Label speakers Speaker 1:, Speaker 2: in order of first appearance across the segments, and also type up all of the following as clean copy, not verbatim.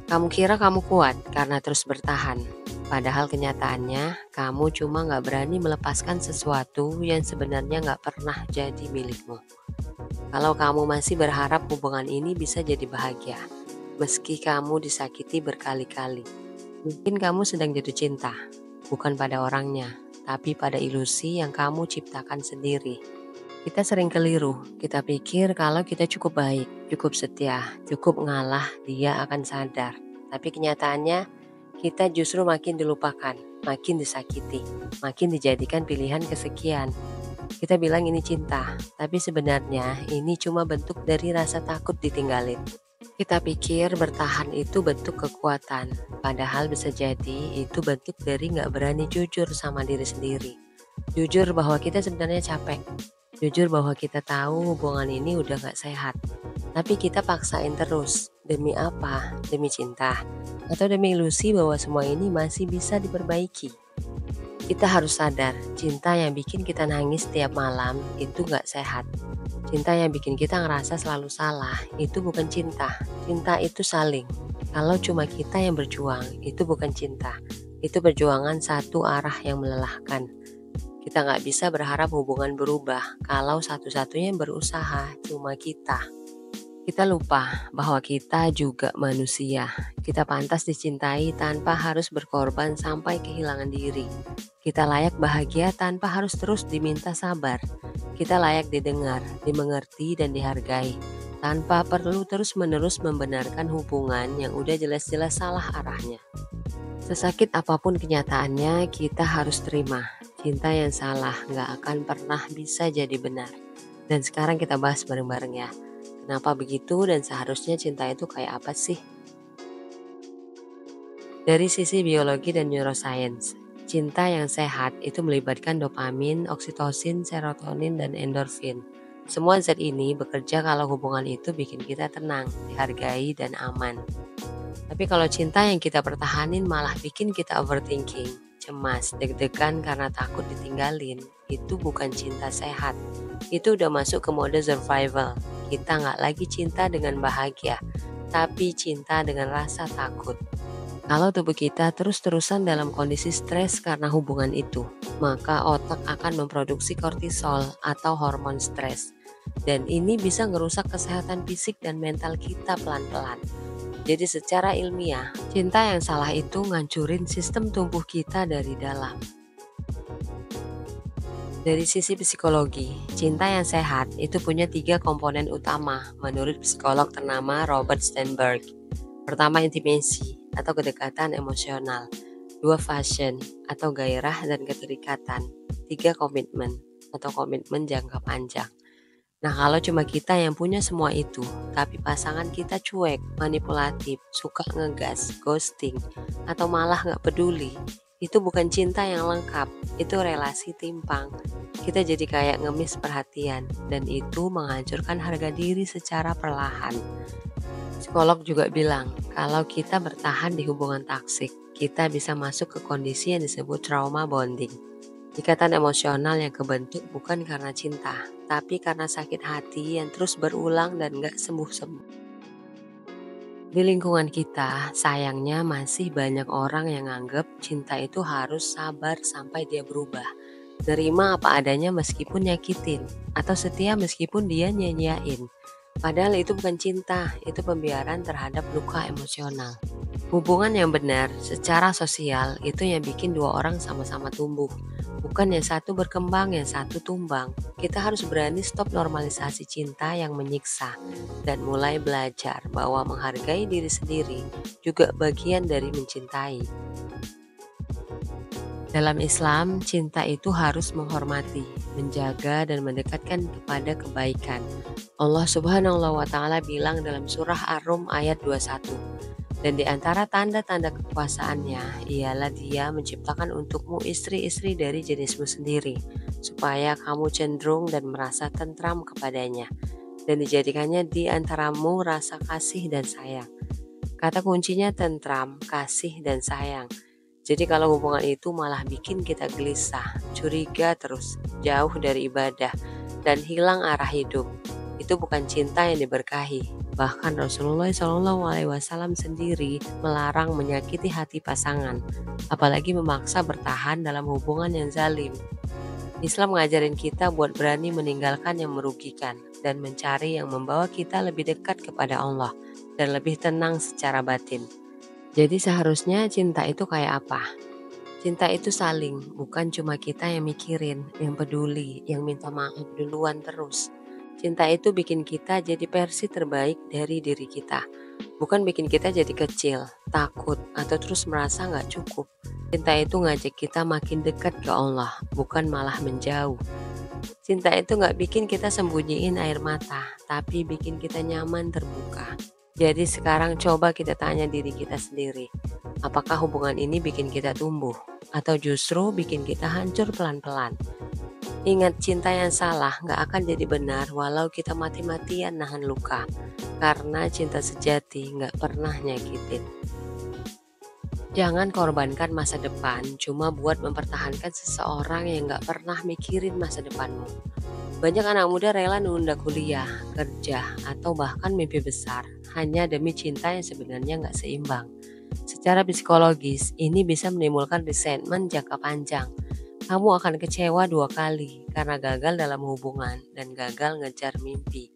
Speaker 1: Kamu kira kamu kuat karena terus bertahan, padahal kenyataannya kamu cuma nggak berani melepaskan sesuatu yang sebenarnya nggak pernah jadi milikmu. Kalau kamu masih berharap hubungan ini bisa jadi bahagia, meski kamu disakiti berkali-kali, mungkin kamu sedang jatuh cinta, bukan pada orangnya, tapi pada ilusi yang kamu ciptakan sendiri. Kita sering keliru, kita pikir kalau kita cukup baik, cukup setia, cukup ngalah, dia akan sadar. Tapi kenyataannya, kita justru makin dilupakan, makin disakiti, makin dijadikan pilihan kesekian. Kita bilang ini cinta, tapi sebenarnya ini cuma bentuk dari rasa takut ditinggalin. Kita pikir bertahan itu bentuk kekuatan, padahal bisa jadi itu bentuk dari nggak berani jujur sama diri sendiri. Jujur bahwa kita sebenarnya capek. Jujur bahwa kita tahu hubungan ini udah gak sehat. Tapi kita paksain terus. Demi apa? Demi cinta? Atau demi ilusi bahwa semua ini masih bisa diperbaiki? Kita harus sadar, cinta yang bikin kita nangis setiap malam itu gak sehat. Cinta yang bikin kita ngerasa selalu salah, itu bukan cinta. Cinta itu saling. Kalau cuma kita yang berjuang, itu bukan cinta. Itu perjuangan satu arah yang melelahkan. Kita nggak bisa berharap hubungan berubah kalau satu-satunya yang berusaha cuma kita. Kita lupa bahwa kita juga manusia. Kita pantas dicintai tanpa harus berkorban sampai kehilangan diri. Kita layak bahagia tanpa harus terus diminta sabar. Kita layak didengar, dimengerti, dan dihargai tanpa perlu terus-menerus membenarkan hubungan yang udah jelas-jelas salah arahnya. Sesakit apapun kenyataannya, kita harus terima. Cinta yang salah nggak akan pernah bisa jadi benar. Dan sekarang kita bahas bareng-bareng ya. Kenapa begitu dan seharusnya cinta itu kayak apa sih? Dari sisi biologi dan neuroscience, cinta yang sehat itu melibatkan dopamin, oksitosin, serotonin, dan endorfin. Semua zat ini bekerja kalau hubungan itu bikin kita tenang, dihargai, dan aman. Tapi kalau cinta yang kita pertahanin malah bikin kita overthinking, cemas, deg-degan karena takut ditinggalin, itu bukan cinta sehat. Itu udah masuk ke mode survival. Kita nggak lagi cinta dengan bahagia, tapi cinta dengan rasa takut. Kalau tubuh kita terus-terusan dalam kondisi stres karena hubungan itu, maka otak akan memproduksi kortisol atau hormon stres. Dan ini bisa ngerusak kesehatan fisik dan mental kita pelan-pelan. Jadi secara ilmiah, cinta yang salah itu ngancurin sistem tubuh kita dari dalam. Dari sisi psikologi, cinta yang sehat itu punya 3 komponen utama menurut psikolog ternama Robert Sternberg. Pertama, intimacy atau kedekatan emosional. 2, passion atau gairah dan keterikatan. 3, komitmen atau komitmen jangka panjang. Nah, kalau cuma kita yang punya semua itu, tapi pasangan kita cuek, manipulatif, suka ngegas, ghosting, atau malah nggak peduli, itu bukan cinta yang lengkap, itu relasi timpang. Kita jadi kayak ngemis perhatian, dan itu menghancurkan harga diri secara perlahan. Psikolog juga bilang, kalau kita bertahan di hubungan toksik, kita bisa masuk ke kondisi yang disebut trauma bonding. Ikatan emosional yang kebentuk bukan karena cinta, tapi karena sakit hati yang terus berulang dan gak sembuh-sembuh. Di lingkungan kita, sayangnya masih banyak orang yang nganggep cinta itu harus sabar sampai dia berubah. Nerima apa adanya meskipun nyakitin, atau setia meskipun dia nyanyain. Padahal itu bukan cinta, itu pembiaran terhadap luka emosional. Hubungan yang benar secara sosial itu yang bikin 2 orang sama-sama tumbuh. Bukan yang satu berkembang, yang satu tumbang. Kita harus berani stop normalisasi cinta yang menyiksa dan mulai belajar bahwa menghargai diri sendiri juga bagian dari mencintai. Dalam Islam, cinta itu harus menghormati, menjaga, dan mendekatkan kepada kebaikan. Allah Subhanahu wa Ta'ala bilang dalam surah Ar-Rum ayat 21, dan di antara tanda-tanda kekuasaannya ialah Dia menciptakan untukmu istri-istri dari jenismu sendiri, supaya kamu cenderung dan merasa tentram kepadanya, dan dijadikannya di antaramu rasa kasih dan sayang. Kata kuncinya tentram, kasih, dan sayang. Jadi kalau hubungan itu malah bikin kita gelisah, curiga terus, jauh dari ibadah, dan hilang arah hidup. Itu bukan cinta yang diberkahi. Bahkan Rasulullah SAW sendiri melarang menyakiti hati pasangan, apalagi memaksa bertahan dalam hubungan yang zalim. Islam ngajarin kita buat berani meninggalkan yang merugikan dan mencari yang membawa kita lebih dekat kepada Allah dan lebih tenang secara batin. Jadi seharusnya cinta itu kayak apa? Cinta itu saling, bukan cuma kita yang mikirin, yang peduli, yang minta maaf duluan terus. Cinta itu bikin kita jadi versi terbaik dari diri kita, bukan bikin kita jadi kecil, takut, atau terus merasa nggak cukup. Cinta itu ngajak kita makin dekat ke Allah, bukan malah menjauh. Cinta itu nggak bikin kita sembunyiin air mata, tapi bikin kita nyaman terbuka. Jadi sekarang coba kita tanya diri kita sendiri, apakah hubungan ini bikin kita tumbuh, atau justru bikin kita hancur pelan-pelan? Ingat, cinta yang salah nggak akan jadi benar walau kita mati-matian nahan luka, karena cinta sejati nggak pernah nyakitin. Jangan korbankan masa depan cuma buat mempertahankan seseorang yang nggak pernah mikirin masa depanmu. Banyak anak muda rela nunda kuliah, kerja, atau bahkan mimpi besar hanya demi cinta yang sebenarnya nggak seimbang. Secara psikologis, ini bisa menimbulkan resentment jangka panjang. Kamu akan kecewa 2 kali karena gagal dalam hubungan dan gagal ngejar mimpi.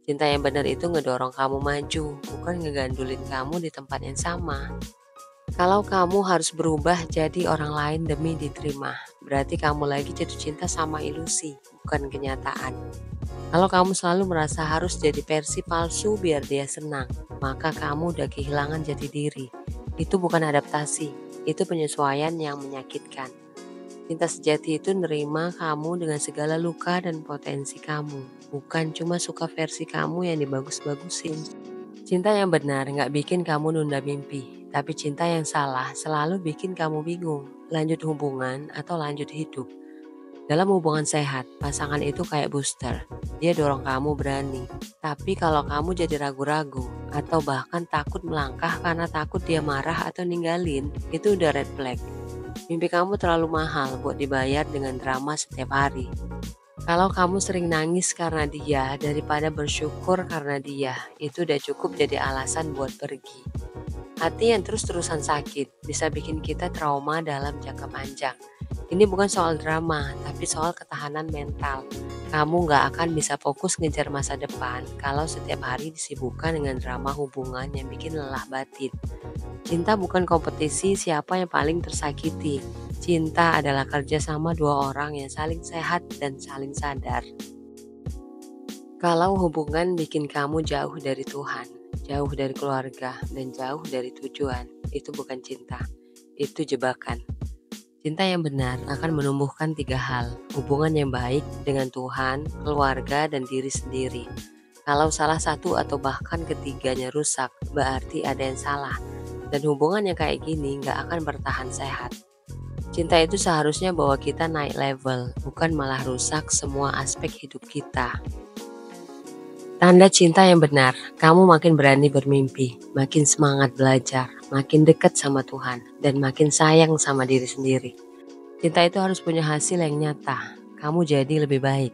Speaker 1: Cinta yang benar itu ngedorong kamu maju, bukan ngegandulin kamu di tempat yang sama. Kalau kamu harus berubah jadi orang lain demi diterima, berarti kamu lagi jatuh cinta sama ilusi, bukan kenyataan. Kalau kamu selalu merasa harus jadi versi palsu biar dia senang, maka kamu udah kehilangan jati diri. Itu bukan adaptasi, itu penyesuaian yang menyakitkan. Cinta sejati itu nerima kamu dengan segala luka dan potensi kamu, bukan cuma suka versi kamu yang dibagus-bagusin. Cinta yang benar nggak bikin kamu nunda mimpi, tapi cinta yang salah selalu bikin kamu bingung, lanjut hubungan atau lanjut hidup. Dalam hubungan sehat, pasangan itu kayak booster, dia dorong kamu berani. Tapi kalau kamu jadi ragu-ragu, atau bahkan takut melangkah karena takut dia marah atau ninggalin, itu udah red flag. Mimpi kamu terlalu mahal buat dibayar dengan drama setiap hari. Kalau kamu sering nangis karena dia daripada bersyukur karena dia, itu udah cukup jadi alasan buat pergi. Hati yang terus-terusan sakit bisa bikin kita trauma dalam jangka panjang. Ini bukan soal drama, tapi soal ketahanan mental. Kamu gak akan bisa fokus ngejar masa depan kalau setiap hari disibukkan dengan drama hubungan yang bikin lelah batin. Cinta bukan kompetisi siapa yang paling tersakiti. Cinta adalah kerjasama 2 orang yang saling sehat dan saling sadar. Kalau hubungan bikin kamu jauh dari Tuhan, jauh dari keluarga, dan jauh dari tujuan, itu bukan cinta, itu jebakan. Cinta yang benar akan menumbuhkan 3 hal, hubungan yang baik dengan Tuhan, keluarga, dan diri sendiri. Kalau salah satu atau bahkan ketiganya rusak, berarti ada yang salah. Dan hubungan yang kayak gini gak akan bertahan sehat. Cinta itu seharusnya bawa kita naik level, bukan malah rusak semua aspek hidup kita. Tanda cinta yang benar, kamu makin berani bermimpi, makin semangat belajar, makin dekat sama Tuhan, dan makin sayang sama diri sendiri. Cinta itu harus punya hasil yang nyata, kamu jadi lebih baik.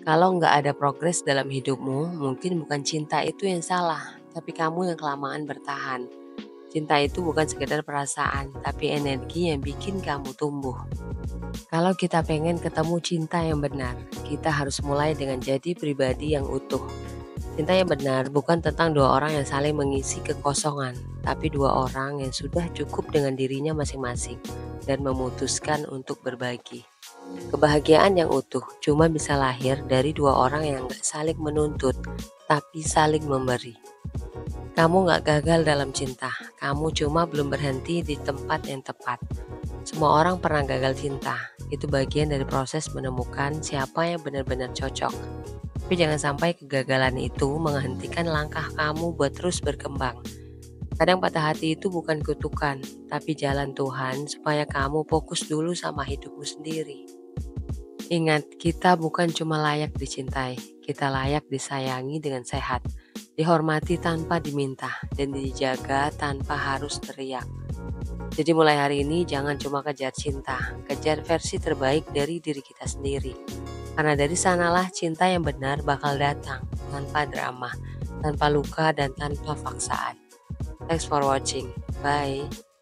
Speaker 1: Kalau nggak ada progres dalam hidupmu, mungkin bukan cinta itu yang salah, tapi kamu yang kelamaan bertahan. Cinta itu bukan sekedar perasaan, tapi energi yang bikin kamu tumbuh. Kalau kita pengen ketemu cinta yang benar, kita harus mulai dengan jadi pribadi yang utuh. Cinta yang benar bukan tentang 2 orang yang saling mengisi kekosongan, tapi 2 orang yang sudah cukup dengan dirinya masing-masing dan memutuskan untuk berbagi. Kebahagiaan yang utuh cuma bisa lahir dari 2 orang yang gak saling menuntut, tapi saling memberi. Kamu gak gagal dalam cinta, kamu cuma belum berhenti di tempat yang tepat. Semua orang pernah gagal cinta, itu bagian dari proses menemukan siapa yang benar-benar cocok. Tapi jangan sampai kegagalan itu menghentikan langkah kamu buat terus berkembang. Kadang patah hati itu bukan kutukan, tapi jalan Tuhan supaya kamu fokus dulu sama hidupmu sendiri. Ingat, kita bukan cuma layak dicintai, kita layak disayangi dengan sehat. Dihormati tanpa diminta, dan dijaga tanpa harus teriak. Jadi mulai hari ini jangan cuma kejar cinta, kejar versi terbaik dari diri kita sendiri. Karena dari sanalah cinta yang benar bakal datang, tanpa drama, tanpa luka, dan tanpa paksaan. Thanks for watching. Bye.